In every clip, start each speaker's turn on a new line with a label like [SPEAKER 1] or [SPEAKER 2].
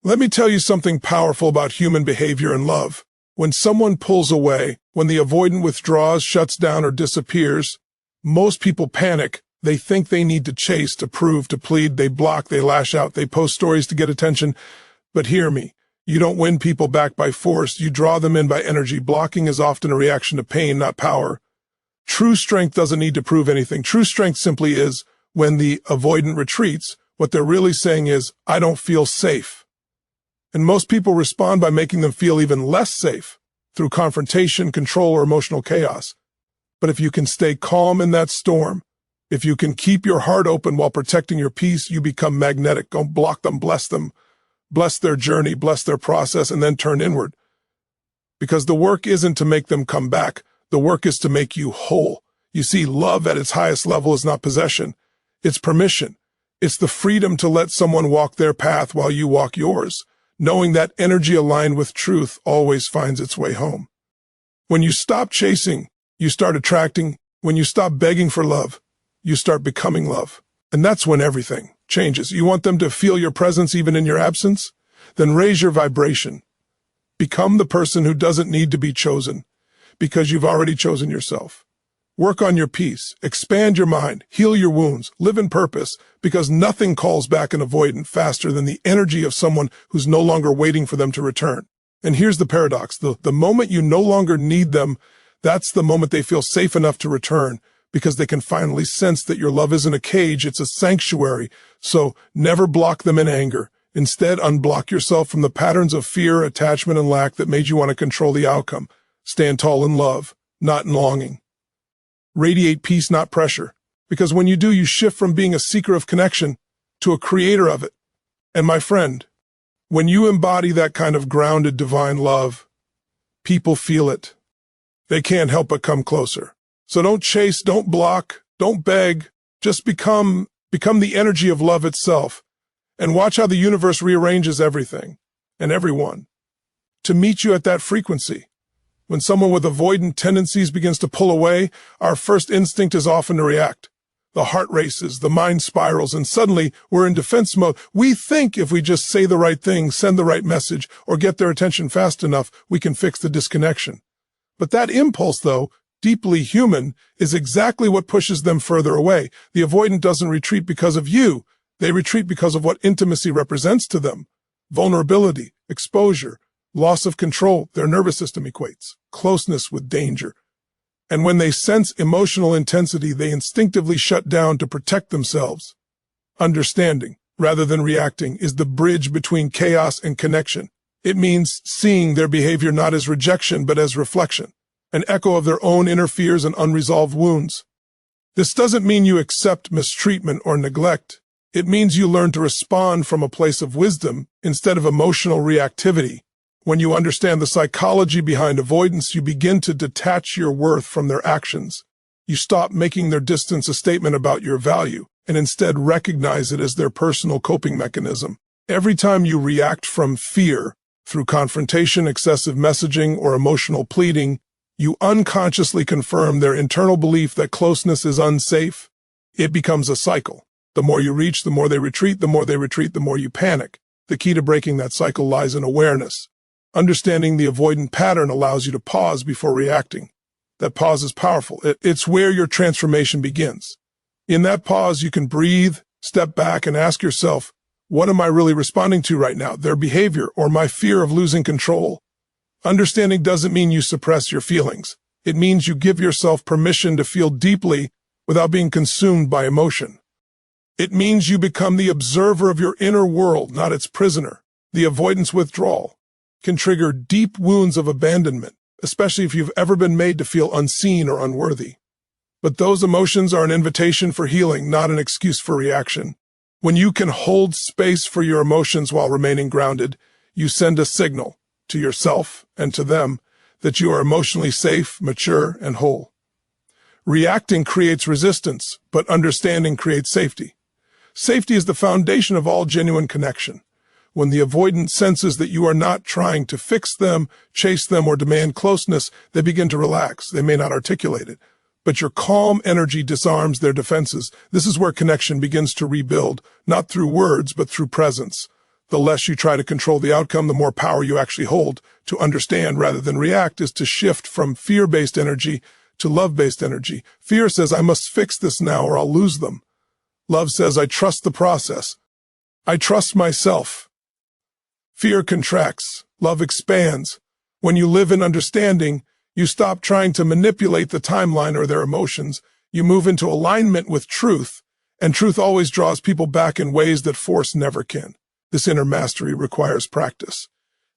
[SPEAKER 1] Let me tell you something powerful about human behavior and love. When someone pulls away, when the avoidant withdraws, shuts down, or disappears, most people panic. They think they need to chase, to prove, to plead. They block, they lash out, they post stories to get attention. But hear me, you don't win people back by force. You draw them in by energy. Blocking is often a reaction to pain, not power. True strength doesn't need to prove anything. True strength simply is when the avoidant retreats, what they're really saying is, I don't feel safe. And most people respond by making them feel even less safe through confrontation, control, or emotional chaos. But if you can stay calm in that storm, if you can keep your heart open while protecting your peace, you become magnetic. Don't block them, bless their journey, bless their process, and then turn inward. Because the work isn't to make them come back. The work is to make you whole. You see, love at its highest level is not possession. It's permission. It's the freedom to let someone walk their path while you walk yours, knowing that energy aligned with truth always finds its way home. When you stop chasing, you start attracting. When you stop begging for love, you start becoming love. And that's when everything changes. You want them to feel your presence even in your absence? Then raise your vibration. Become the person who doesn't need to be chosen, because you've already chosen yourself. Work on your peace, expand your mind, heal your wounds, live in purpose, because nothing calls back an avoidant faster than the energy of someone who's no longer waiting for them to return. And here's the paradox. The moment you no longer need them, that's the moment they feel safe enough to return, because they can finally sense that your love isn't a cage, it's a sanctuary. So never block them in anger. Instead, unblock yourself from the patterns of fear, attachment, and lack that made you want to control the outcome. Stand tall in love, not in longing. Radiate peace, not pressure, because when you do, you shift from being a seeker of connection to a creator of it. And my friend, when you embody that kind of grounded divine love, people feel it. They can't help but come closer. So don't chase, don't block, don't beg, just become the energy of love itself, and watch how the universe rearranges everything and everyone to meet you at that frequency. When someone with avoidant tendencies begins to pull away, our first instinct is often to react. The heart races, the mind spirals, and suddenly we're in defense mode. We think if we just say the right thing, send the right message, or get their attention fast enough, we can fix the disconnection. But that impulse, though, deeply human, is exactly what pushes them further away. The avoidant doesn't retreat because of you. They retreat because of what intimacy represents to them. Vulnerability, exposure, loss of control. Their nervous system equates closeness with danger. And when they sense emotional intensity, they instinctively shut down to protect themselves. Understanding, rather than reacting, is the bridge between chaos and connection. It means seeing their behavior not as rejection, but as reflection, an echo of their own inner fears and unresolved wounds. This doesn't mean you accept mistreatment or neglect. It means you learn to respond from a place of wisdom instead of emotional reactivity. When you understand the psychology behind avoidance, you begin to detach your worth from their actions. You stop making their distance a statement about your value, and instead recognize it as their personal coping mechanism. Every time you react from fear, through confrontation, excessive messaging, or emotional pleading, you unconsciously confirm their internal belief that closeness is unsafe. It becomes a cycle. The more you reach, the more they retreat. The more they retreat, the more you panic. The key to breaking that cycle lies in awareness. Understanding the avoidant pattern allows you to pause before reacting. That pause is powerful. It's where your transformation begins. In that pause, you can breathe, step back, and ask yourself, what am I really responding to right now? Their behavior or my fear of losing control? Understanding doesn't mean you suppress your feelings. It means you give yourself permission to feel deeply without being consumed by emotion. It means you become the observer of your inner world, not its prisoner. The avoidance withdrawal can trigger deep wounds of abandonment, especially if you've ever been made to feel unseen or unworthy. But those emotions are an invitation for healing, not an excuse for reaction. When you can hold space for your emotions while remaining grounded, you send a signal to yourself and to them that you are emotionally safe, mature, and whole. Reacting creates resistance, but understanding creates safety. Safety is the foundation of all genuine connection. When the avoidant senses that you are not trying to fix them, chase them, or demand closeness, they begin to relax. They may not articulate it, but your calm energy disarms their defenses. This is where connection begins to rebuild, not through words, but through presence. The less you try to control the outcome, the more power you actually hold. To understand rather than react is to shift from fear-based energy to love-based energy. Fear says, I must fix this now or I'll lose them. Love says, I trust the process. I trust myself. Fear contracts. Love expands. When you live in understanding, you stop trying to manipulate the timeline or their emotions. You move into alignment with truth, and truth always draws people back in ways that force never can. This inner mastery requires practice.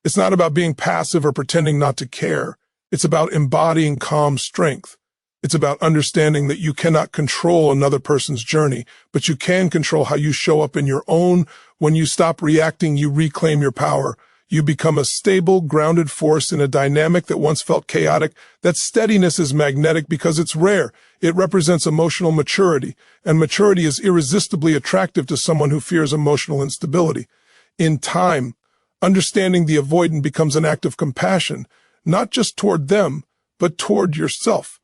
[SPEAKER 1] It's not about being passive or pretending not to care. It's about embodying calm strength. It's about understanding that you cannot control another person's journey, but you can control how you show up in your own. When you stop reacting, you reclaim your power. You become a stable, grounded force in a dynamic that once felt chaotic. That steadiness is magnetic because it's rare. It represents emotional maturity, and maturity is irresistibly attractive to someone who fears emotional instability. In time, understanding the avoidant becomes an act of compassion, not just toward them, but toward yourself.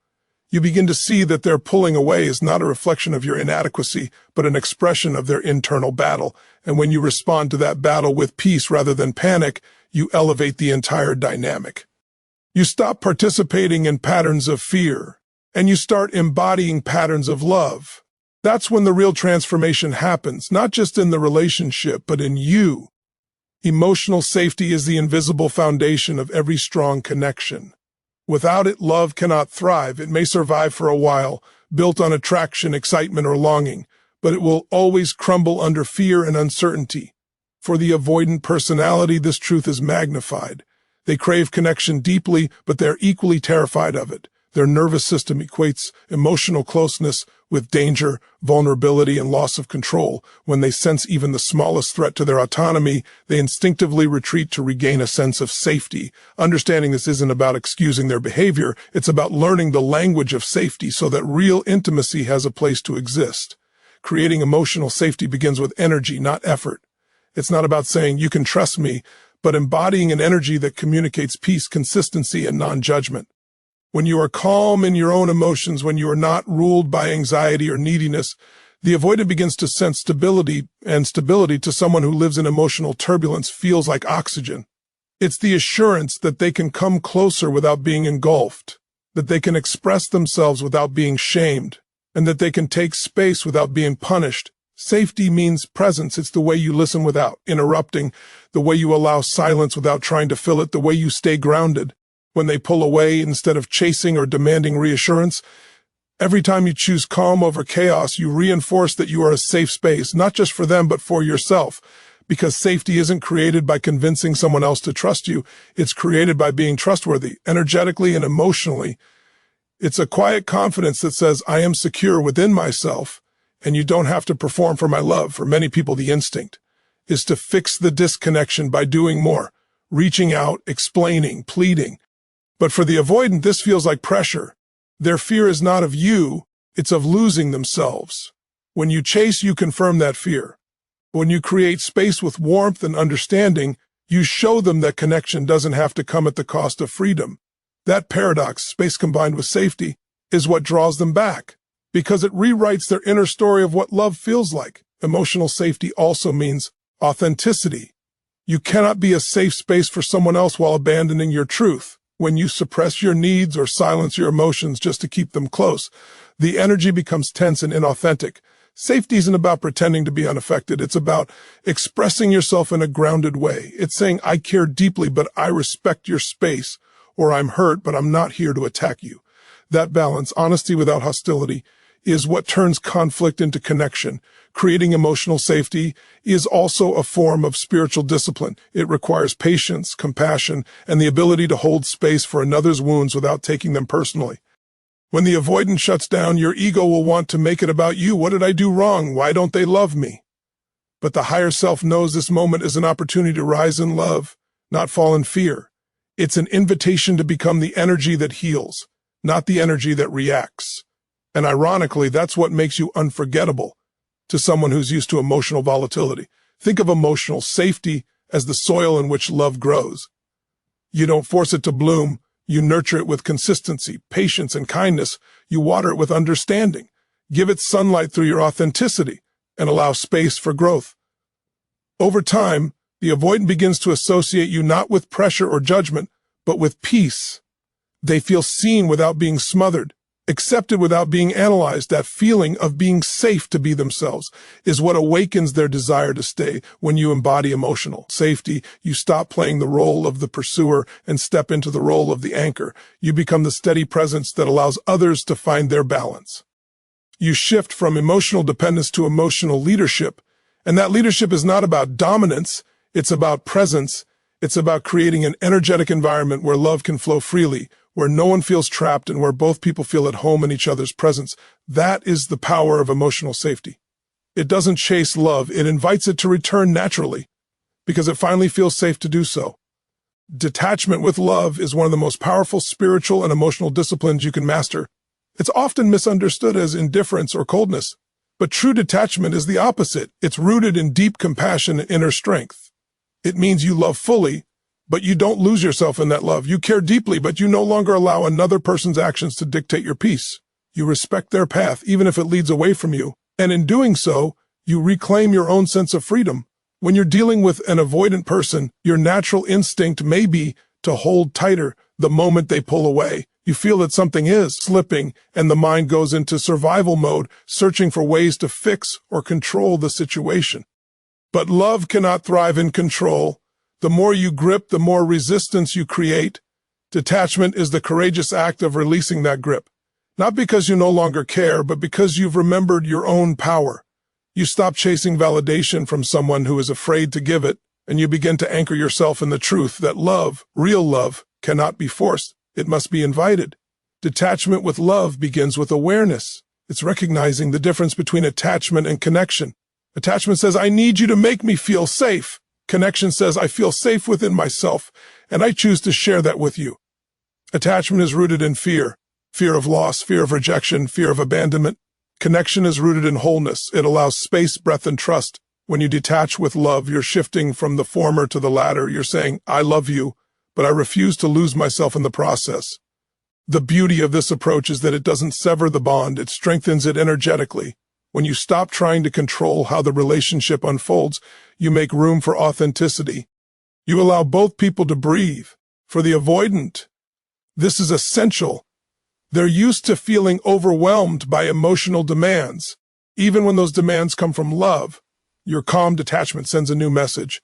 [SPEAKER 1] You begin to see that their pulling away is not a reflection of your inadequacy, but an expression of their internal battle. And when you respond to that battle with peace rather than panic, you elevate the entire dynamic. You stop participating in patterns of fear, and you start embodying patterns of love. That's when the real transformation happens, not just in the relationship, but in you. Emotional safety is the invisible foundation of every strong connection. Without it, love cannot thrive. It may survive for a while, built on attraction, excitement, or longing, but it will always crumble under fear and uncertainty. For the avoidant personality, this truth is magnified. They crave connection deeply, but they're equally terrified of it. Their nervous system equates emotional closeness with danger, vulnerability, and loss of control. When they sense even the smallest threat to their autonomy, they instinctively retreat to regain a sense of safety. Understanding this isn't about excusing their behavior, it's about learning the language of safety so that real intimacy has a place to exist. Creating emotional safety begins with energy, not effort. It's not about saying, you can trust me, but embodying an energy that communicates peace, consistency, and non-judgment. When you are calm in your own emotions, when you are not ruled by anxiety or neediness, the avoidant begins to sense stability, and stability to someone who lives in emotional turbulence feels like oxygen. It's the assurance that they can come closer without being engulfed, that they can express themselves without being shamed, and that they can take space without being punished. Safety means presence. It's the way you listen without interrupting, the way you allow silence without trying to fill it, the way you stay grounded. When they pull away instead of chasing or demanding reassurance, every time you choose calm over chaos, you reinforce that you are a safe space, not just for them, but for yourself. Because safety isn't created by convincing someone else to trust you. It's created by being trustworthy, energetically and emotionally. It's a quiet confidence that says, I am secure within myself, and you don't have to perform for my love. For many people, the instinct is to fix the disconnection by doing more, reaching out, explaining, pleading. But for the avoidant, this feels like pressure. Their fear is not of you, it's of losing themselves. When you chase, you confirm that fear. When you create space with warmth and understanding, you show them that connection doesn't have to come at the cost of freedom. That paradox, space combined with safety, is what draws them back, because it rewrites their inner story of what love feels like. Emotional safety also means authenticity. You cannot be a safe space for someone else while abandoning your truth. When you suppress your needs or silence your emotions just to keep them close, the energy becomes tense and inauthentic. Safety isn't about pretending to be unaffected. It's about expressing yourself in a grounded way. It's saying, I care deeply, but I respect your space, or I'm hurt, but I'm not here to attack you. That balance, honesty without hostility, is what turns conflict into connection. Creating emotional safety is also a form of spiritual discipline. It requires patience, compassion, and the ability to hold space for another's wounds without taking them personally. When the avoidant shuts down, your ego will want to make it about you. What did I do wrong? Why don't they love me? But the higher self knows this moment is an opportunity to rise in love, not fall in fear. It's an invitation to become the energy that heals, not the energy that reacts. And ironically, that's what makes you unforgettable to someone who's used to emotional volatility. Think of emotional safety as the soil in which love grows. You don't force it to bloom. You nurture it with consistency, patience, and kindness. You water it with understanding. Give it sunlight through your authenticity and allow space for growth. Over time, The avoidant begins to associate you not with pressure or judgment, but with peace. They feel seen without being smothered, accepted without being analyzed. That feeling of being safe to be themselves is what awakens their desire to stay. When you embody emotional safety, you stop playing the role of the pursuer and step into the role of the anchor. You become the steady presence that allows others to find their balance. You shift from emotional dependence to emotional leadership, and that leadership is not about dominance, it's about presence. It's about creating an energetic environment where love can flow freely, where no one feels trapped, and where both people feel at home in each other's presence. That is the power of emotional safety. It doesn't chase love, it invites it to return naturally, because it finally feels safe to do so. Detachment with love is one of the most powerful spiritual and emotional disciplines you can master. It's often misunderstood as indifference or coldness, but true detachment is the opposite. It's rooted in deep compassion and inner strength. It means you love fully, but you don't lose yourself in that love. You care deeply, but you no longer allow another person's actions to dictate your peace. You respect their path, even if it leads away from you. And in doing so, you reclaim your own sense of freedom. When you're dealing with an avoidant person, your natural instinct may be to hold tighter the moment they pull away. You feel that something is slipping, and the mind goes into survival mode, searching for ways to fix or control the situation. But love cannot thrive in control. The more you grip, the more resistance you create. Detachment is the courageous act of releasing that grip, not because you no longer care, but because you've remembered your own power. You stop chasing validation from someone who is afraid to give it, and you begin to anchor yourself in the truth that love, real love, cannot be forced. It must be invited. Detachment with love begins with awareness. It's recognizing the difference between attachment and connection. Attachment says, I need you to make me feel safe. Connection says, I feel safe within myself, and I choose to share that with you. Attachment is rooted in fear. Fear of loss, fear of rejection, fear of abandonment. Connection is rooted in wholeness. It allows space, breadth, and trust. When you detach with love, you're shifting from the former to the latter. You're saying, I love you, but I refuse to lose myself in the process. The beauty of this approach is that it doesn't sever the bond, it strengthens it energetically. When you stop trying to control how the relationship unfolds, you make room for authenticity. You allow both people to breathe. For the avoidant, this is essential. They're used to feeling overwhelmed by emotional demands. Even when those demands come from love, your calm detachment sends a new message.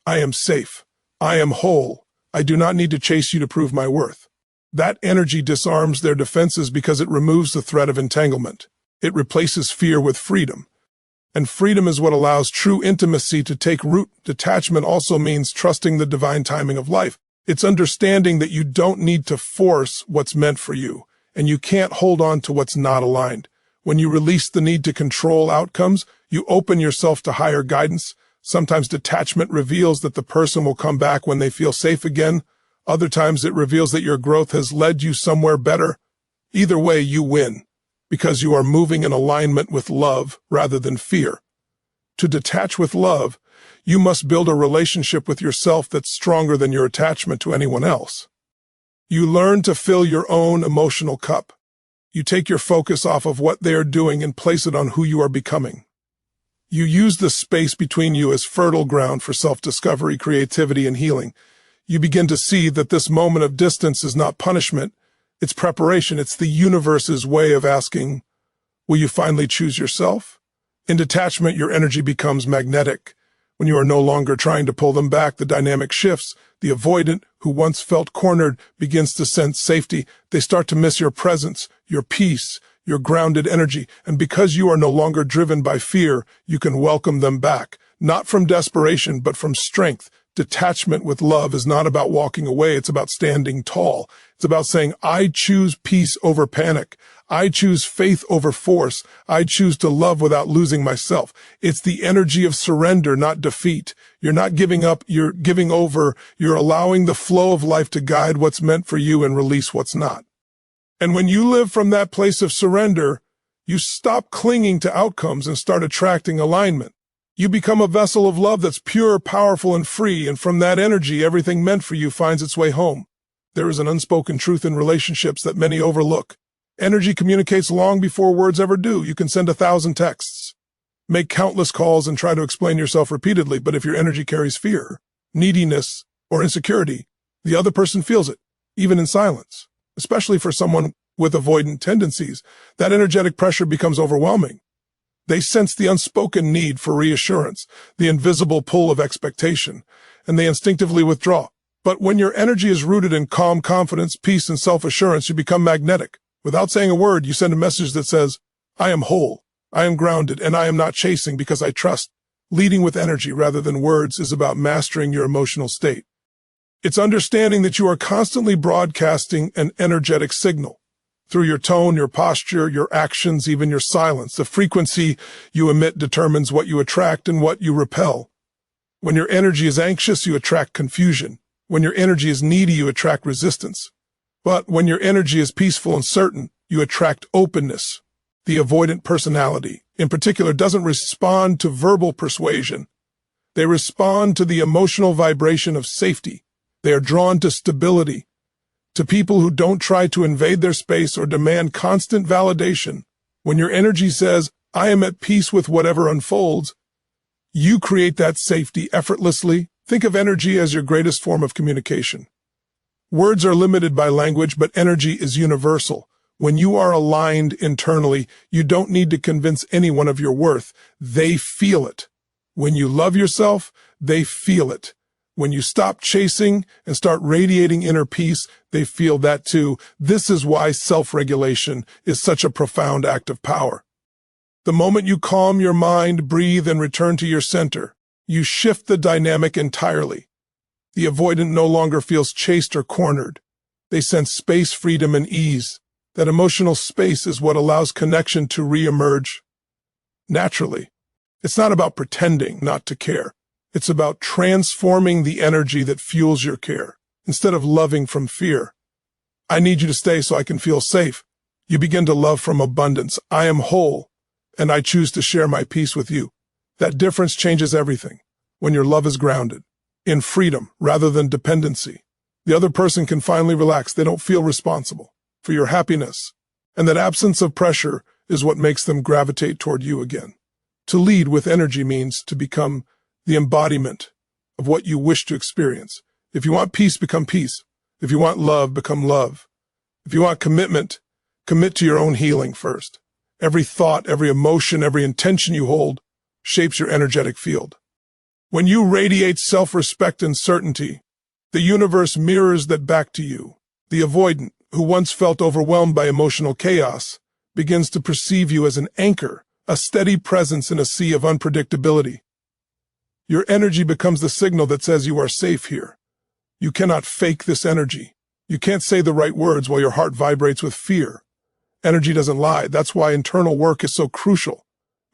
[SPEAKER 1] I am safe. I am whole. I do not need to chase you to prove my worth. That energy disarms their defenses because it removes the threat of entanglement. It replaces fear with freedom. And freedom is what allows true intimacy to take root. Detachment also means trusting the divine timing of life. It's understanding that you don't need to force what's meant for you, and you can't hold on to what's not aligned. When you release the need to control outcomes, you open yourself to higher guidance. Sometimes detachment reveals that the person will come back when they feel safe again. Other times it reveals that your growth has led you somewhere better. Either way, you win, because you are moving in alignment with love rather than fear. To detach with love, you must build a relationship with yourself that's stronger than your attachment to anyone else. You learn to fill your own emotional cup. You take your focus off of what they are doing and place it on who you are becoming. You use the space between you as fertile ground for self-discovery, creativity, and healing. You begin to see that this moment of distance is not punishment, it's preparation. It's the universe's way of asking, will you finally choose yourself? In detachment, your energy becomes magnetic. When you are no longer trying to pull them back, the dynamic shifts. The avoidant, who once felt cornered, begins to sense safety. They start to miss your presence, your peace, your grounded energy. And because you are no longer driven by fear, you can welcome them back, not from desperation, but from strength. Detachment with love is not about walking away. It's about standing tall. It's about saying, I choose peace over panic. I choose faith over force. I choose to love without losing myself. It's the energy of surrender, not defeat. You're not giving up. You're giving over. You're allowing the flow of life to guide what's meant for you and release what's not. And when you live from that place of surrender, you stop clinging to outcomes and start attracting alignment. You become a vessel of love that's pure, powerful, and free, and from that energy, everything meant for you finds its way home. There is an unspoken truth in relationships that many overlook. Energy communicates long before words ever do. You can send 1,000 texts, Make countless calls and try to explain yourself repeatedly, but if your energy carries fear, neediness, or insecurity, the other person feels it, even in silence. Especially for someone with avoidant tendencies, that energetic pressure becomes overwhelming. They sense the unspoken need for reassurance, the invisible pull of expectation, and they instinctively withdraw. But when your energy is rooted in calm confidence, peace, and self-assurance, you become magnetic. Without saying a word, you send a message that says, I am whole, I am grounded, and I am not chasing because I trust. Leading with energy rather than words is about mastering your emotional state. It's understanding that you are constantly broadcasting an energetic signal. Through your tone, your posture, your actions, even your silence, the frequency you emit determines what you attract and what you repel. When your energy is anxious, you attract confusion. When your energy is needy, you attract resistance. But when your energy is peaceful and certain, you attract openness. The avoidant personality, in particular, doesn't respond to verbal persuasion. They respond to the emotional vibration of safety. They are drawn to stability, to people who don't try to invade their space or demand constant validation. When your energy says, I am at peace with whatever unfolds, you create that safety effortlessly. Think of energy as your greatest form of communication. Words are limited by language, but energy is universal. When you are aligned internally, you don't need to convince anyone of your worth. They feel it. When you love yourself, they feel it. When you stop chasing and start radiating inner peace, they feel that too. This is why self-regulation is such a profound act of power. The moment you calm your mind, breathe, and return to your center, you shift the dynamic entirely. The avoidant no longer feels chased or cornered. They sense space, freedom, and ease. That emotional space is what allows connection to re-emerge naturally. It's not about pretending not to care. It's about transforming the energy that fuels your care. Instead of loving from fear, I need you to stay so I can feel safe, you begin to love from abundance. I am whole, and I choose to share my peace with you. That difference changes everything. When your love is grounded in freedom rather than dependency, the other person can finally relax. They don't feel responsible for your happiness, and that absence of pressure is what makes them gravitate toward you again. To lead with energy means to become the embodiment of what you wish to experience. If you want peace, become peace. If you want love, become love. If you want commitment, commit to your own healing first. Every thought, every emotion, every intention you hold shapes your energetic field. When you radiate self-respect and certainty, the universe mirrors that back to you. The avoidant, who once felt overwhelmed by emotional chaos, begins to perceive you as an anchor, a steady presence in a sea of unpredictability. Your energy becomes the signal that says you are safe here. You cannot fake this energy. You can't say the right words while your heart vibrates with fear. Energy doesn't lie. That's why internal work is so crucial.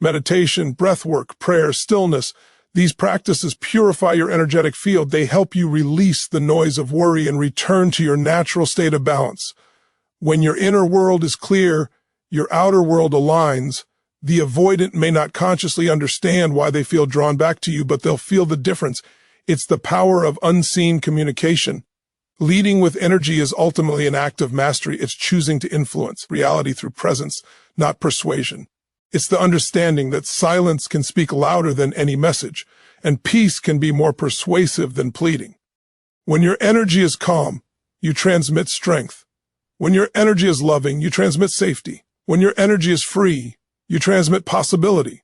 [SPEAKER 1] Meditation, breath work, prayer, stillness, these practices purify your energetic field. They help you release the noise of worry and return to your natural state of balance. When your inner world is clear, your outer world aligns. The avoidant may not consciously understand why they feel drawn back to you, but they'll feel the difference. It's the power of unseen communication. Leading with energy is ultimately an act of mastery. It's choosing to influence reality through presence, not persuasion. It's the understanding that silence can speak louder than any message, and peace can be more persuasive than pleading. When your energy is calm, you transmit strength. When your energy is loving, you transmit safety. When your energy is free, you transmit possibility.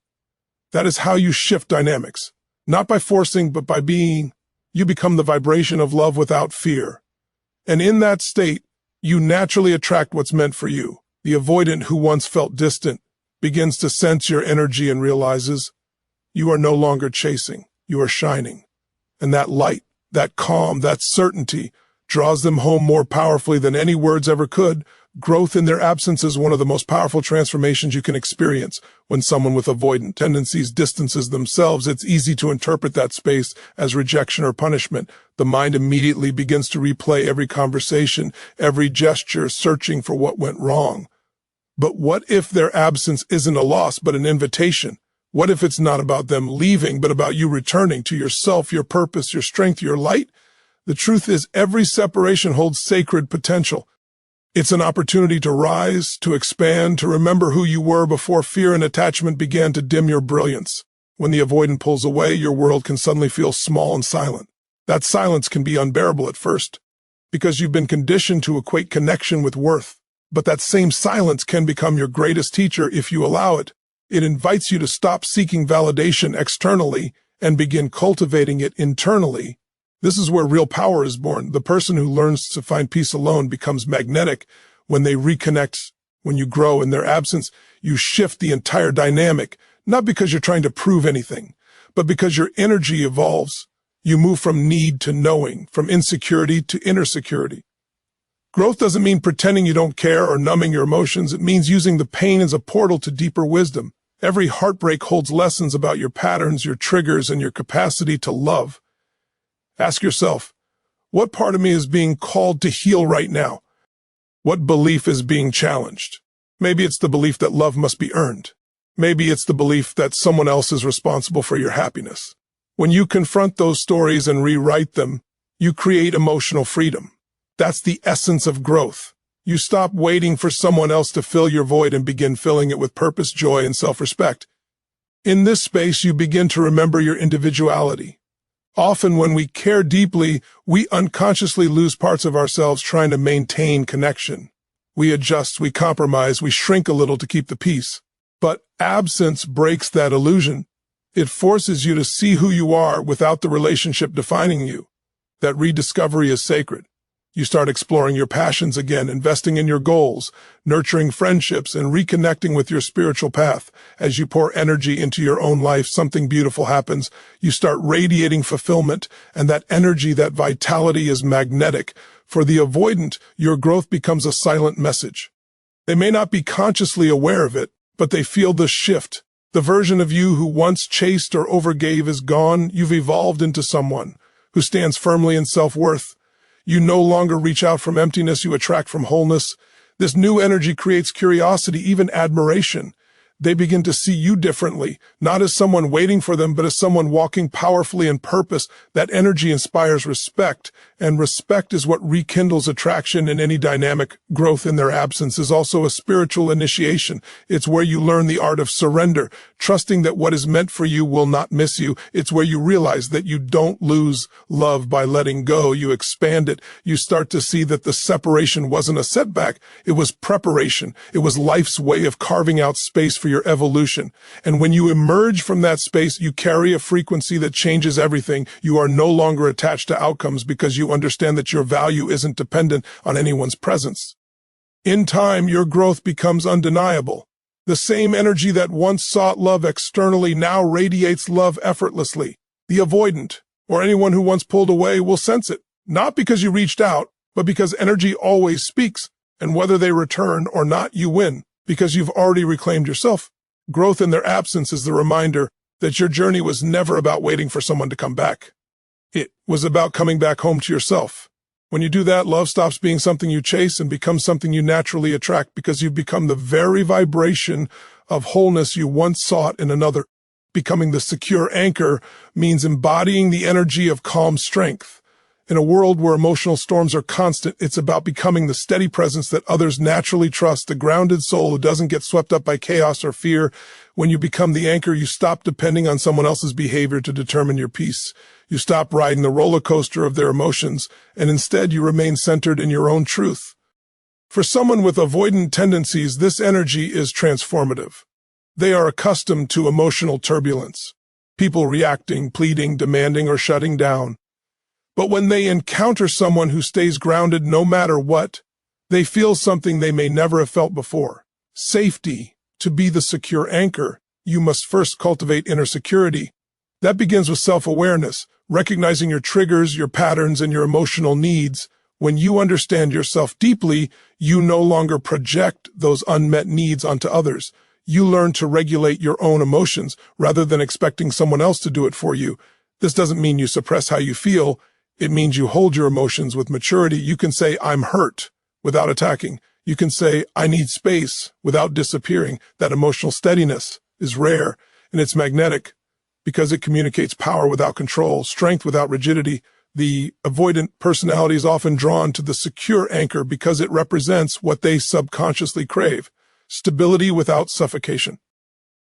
[SPEAKER 1] That is how you shift dynamics. Not by forcing, but by being. You become the vibration of love without fear. And in that state, you naturally attract what's meant for you. The avoidant who once felt distant begins to sense your energy and realizes you are no longer chasing, you are shining. And that light, that calm, that certainty draws them home more powerfully than any words ever could. Growth in their absence is one of the most powerful transformations you can experience. When someone with avoidant tendencies distances themselves, it's easy to interpret that space as rejection or punishment. The mind immediately begins to replay every conversation, every gesture, searching for what went wrong. But what if their absence isn't a loss, but an invitation? What if it's not about them leaving, but about you returning to yourself, your purpose, your strength, your light? The truth is, every separation holds sacred potential. It's an opportunity to rise, to expand, to remember who you were before fear and attachment began to dim your brilliance. When the avoidant pulls away, your world can suddenly feel small and silent. That silence can be unbearable at first, because you've been conditioned to equate connection with worth. But that same silence can become your greatest teacher if you allow it. It invites you to stop seeking validation externally and begin cultivating it internally. This is where real power is born. The person who learns to find peace alone becomes magnetic when they reconnect. When you grow in their absence, you shift the entire dynamic, not because you're trying to prove anything, but because your energy evolves. You move from need to knowing, from insecurity to inner security. Growth doesn't mean pretending you don't care or numbing your emotions. It means using the pain as a portal to deeper wisdom. Every heartbreak holds lessons about your patterns, your triggers, and your capacity to love. Ask yourself, what part of me is being called to heal right now? What belief is being challenged? Maybe it's the belief that love must be earned. Maybe it's the belief that someone else is responsible for your happiness. When you confront those stories and rewrite them, you create emotional freedom. That's the essence of growth. You stop waiting for someone else to fill your void and begin filling it with purpose, joy, and self-respect. In this space, you begin to remember your individuality. Often when we care deeply, we unconsciously lose parts of ourselves trying to maintain connection. We adjust, we compromise, we shrink a little to keep the peace. But absence breaks that illusion. It forces you to see who you are without the relationship defining you. That rediscovery is sacred. You start exploring your passions again, investing in your goals, nurturing friendships, and reconnecting with your spiritual path. As you pour energy into your own life, something beautiful happens. You start radiating fulfillment, and that energy, that vitality is magnetic. For the avoidant, your growth becomes a silent message. They may not be consciously aware of it, but they feel the shift. The version of you who once chased or overgave is gone. You've evolved into someone who stands firmly in self-worth. You no longer reach out from emptiness, you attract from wholeness. This new energy creates curiosity, even admiration. They begin to see you differently, not as someone waiting for them, but as someone walking powerfully in purpose. That energy inspires respect, and respect is what rekindles attraction in any dynamic. Growth in their absence is also a spiritual initiation. It's where you learn the art of surrender, trusting that what is meant for you will not miss you. It's where you realize that you don't lose love by letting go. You expand it. You start to see that the separation wasn't a setback. It was preparation. It was life's way of carving out space for your evolution. And when you emerge from that space, you carry a frequency that changes everything. You are no longer attached to outcomes because you understand that your value isn't dependent on anyone's presence. In time, your growth becomes undeniable. The same energy that once sought love externally now radiates love effortlessly. The avoidant, or anyone who once pulled away, will sense it, not because you reached out, but because energy always speaks, and whether they return or not, you win, because you've already reclaimed yourself. Growth in their absence is the reminder that your journey was never about waiting for someone to come back. It was about coming back home to yourself. When you do that, love stops being something you chase and becomes something you naturally attract because you've become the very vibration of wholeness you once sought in another. Becoming the secure anchor means embodying the energy of calm strength. In a world where emotional storms are constant, it's about becoming the steady presence that others naturally trust, the grounded soul who doesn't get swept up by chaos or fear. When you become the anchor, you stop depending on someone else's behavior to determine your peace. You stop riding the roller coaster of their emotions, and instead you remain centered in your own truth. For someone with avoidant tendencies, this energy is transformative. They are accustomed to emotional turbulence, people reacting, pleading, demanding, or shutting down. But when they encounter someone who stays grounded no matter what, they feel something they may never have felt before. Safety. To be the secure anchor, you must first cultivate inner security. That begins with self-awareness, recognizing your triggers, your patterns, and your emotional needs. When you understand yourself deeply, you no longer project those unmet needs onto others. You learn to regulate your own emotions rather than expecting someone else to do it for you. This doesn't mean you suppress how you feel. It means you hold your emotions with maturity. You can say, "I'm hurt," without attacking. You can say, "I need space," without disappearing. That emotional steadiness is rare, and it's magnetic because it communicates power without control, strength without rigidity. The avoidant personality is often drawn to the secure anchor because it represents what they subconsciously crave: stability without suffocation.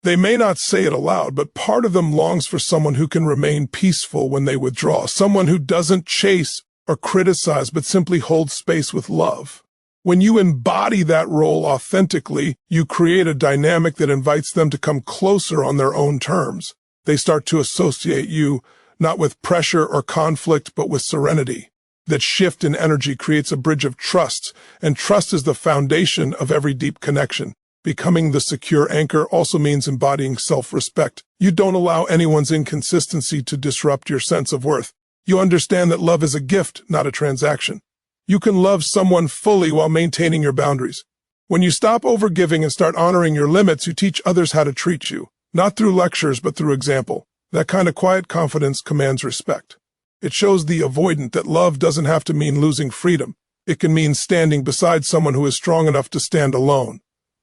[SPEAKER 1] They may not say it aloud, but part of them longs for someone who can remain peaceful when they withdraw, someone who doesn't chase or criticize, but simply holds space with love. When you embody that role authentically, you create a dynamic that invites them to come closer on their own terms. They start to associate you not with pressure or conflict, but with serenity. That shift in energy creates a bridge of trust, and trust is the foundation of every deep connection. Becoming the secure anchor also means embodying self-respect. You don't allow anyone's inconsistency to disrupt your sense of worth. You understand that love is a gift, not a transaction. You can love someone fully while maintaining your boundaries. When you stop overgiving and start honoring your limits, you teach others how to treat you, not through lectures, but through example. That kind of quiet confidence commands respect. It shows the avoidant that love doesn't have to mean losing freedom. It can mean standing beside someone who is strong enough to stand alone.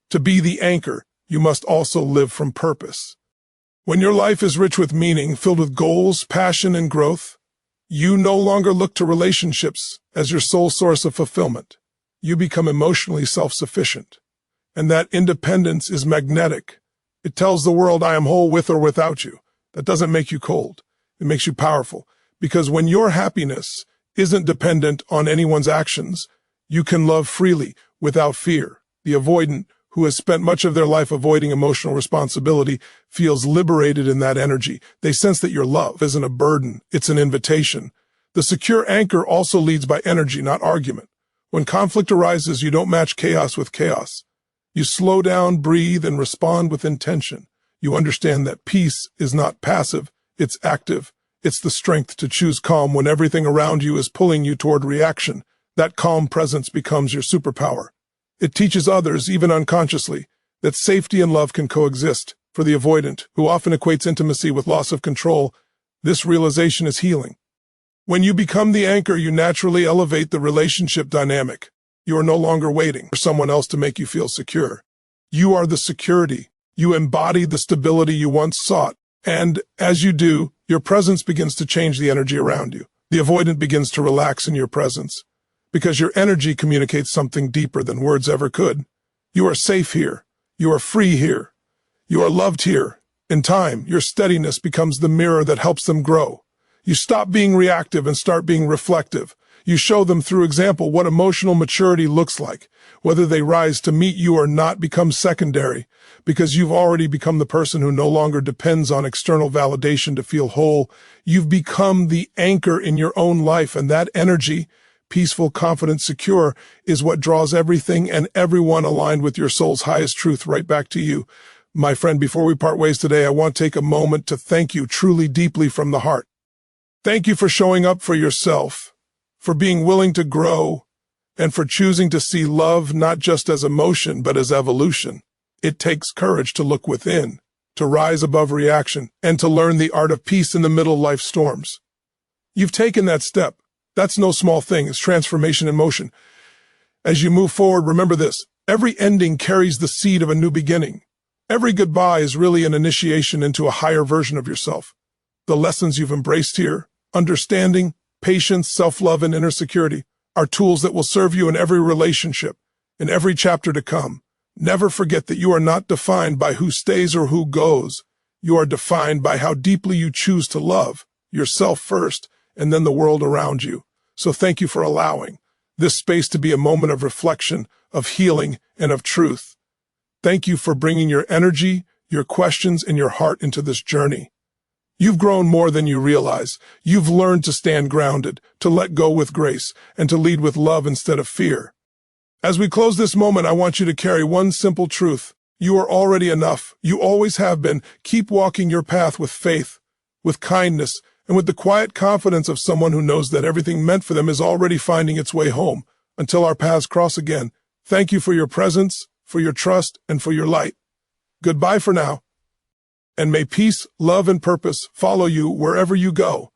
[SPEAKER 1] To be the anchor, you must also live from purpose. When your life is rich with meaning, filled with goals, passion, and growth, you no longer look to relationships as your sole source of fulfillment. You become emotionally self-sufficient. And that independence is magnetic. It tells the world, I am whole with or without you. That doesn't make you cold. It makes you powerful. Because when your happiness isn't dependent on anyone's actions, you can love freely without fear. The avoidant, who has spent much of their life avoiding emotional responsibility, feels liberated in that energy. They sense that your love isn't a burden, it's an invitation. The secure anchor also leads by energy, not argument. When conflict arises, you don't match chaos with chaos. You slow down, breathe, and respond with intention. You understand that peace is not passive, it's active. It's the strength to choose calm when everything around you is pulling you toward reaction. That calm presence becomes your superpower. It teaches others, even unconsciously, that safety and love can coexist. For the avoidant, who often equates intimacy with loss of control, this realization is healing. When you become the anchor, you naturally elevate the relationship dynamic. You are no longer waiting for someone else to make you feel secure. You are the security. You embody the stability you once sought. And as you do, your presence begins to change the energy around you. The avoidant begins to relax in your presence, because your energy communicates something deeper than words ever could. You are safe here. You are free here. You are loved here. In time, your steadiness becomes the mirror that helps them grow. You stop being reactive and start being reflective. You show them through example what emotional maturity looks like. Whether they rise to meet you or not becomes secondary, because you've already become the person who no longer depends on external validation to feel whole. You've become the anchor in your own life, and that energy, peaceful, confident, secure, is what draws everything and everyone aligned with your soul's highest truth right back to you. My friend, before we part ways today, I want to take a moment to thank you truly, deeply from the heart. Thank you for showing up for yourself, for being willing to grow, and for choosing to see love not just as emotion, but as evolution. It takes courage to look within, to rise above reaction, and to learn the art of peace in the middle of life's storms. You've taken that step. That's no small thing. It's transformation in motion. As you move forward, remember this. Every ending carries the seed of a new beginning. Every goodbye is really an initiation into a higher version of yourself. The lessons you've embraced here, understanding, patience, self-love, and inner security, are tools that will serve you in every relationship, in every chapter to come. Never forget that you are not defined by who stays or who goes. You are defined by how deeply you choose to love yourself first, and then the world around you. So thank you for allowing this space to be a moment of reflection, of healing, and of truth. Thank you for bringing your energy, your questions, and your heart into this journey. You've grown more than you realize. You've learned to stand grounded, to let go with grace, and to lead with love instead of fear. As we close this moment, I want you to carry one simple truth. You are already enough. You always have been. Keep walking your path with faith, with kindness, and with the quiet confidence of someone who knows that everything meant for them is already finding its way home. Until our paths cross again, thank you for your presence, for your trust, and for your light. Goodbye for now. And may peace, love, and purpose follow you wherever you go.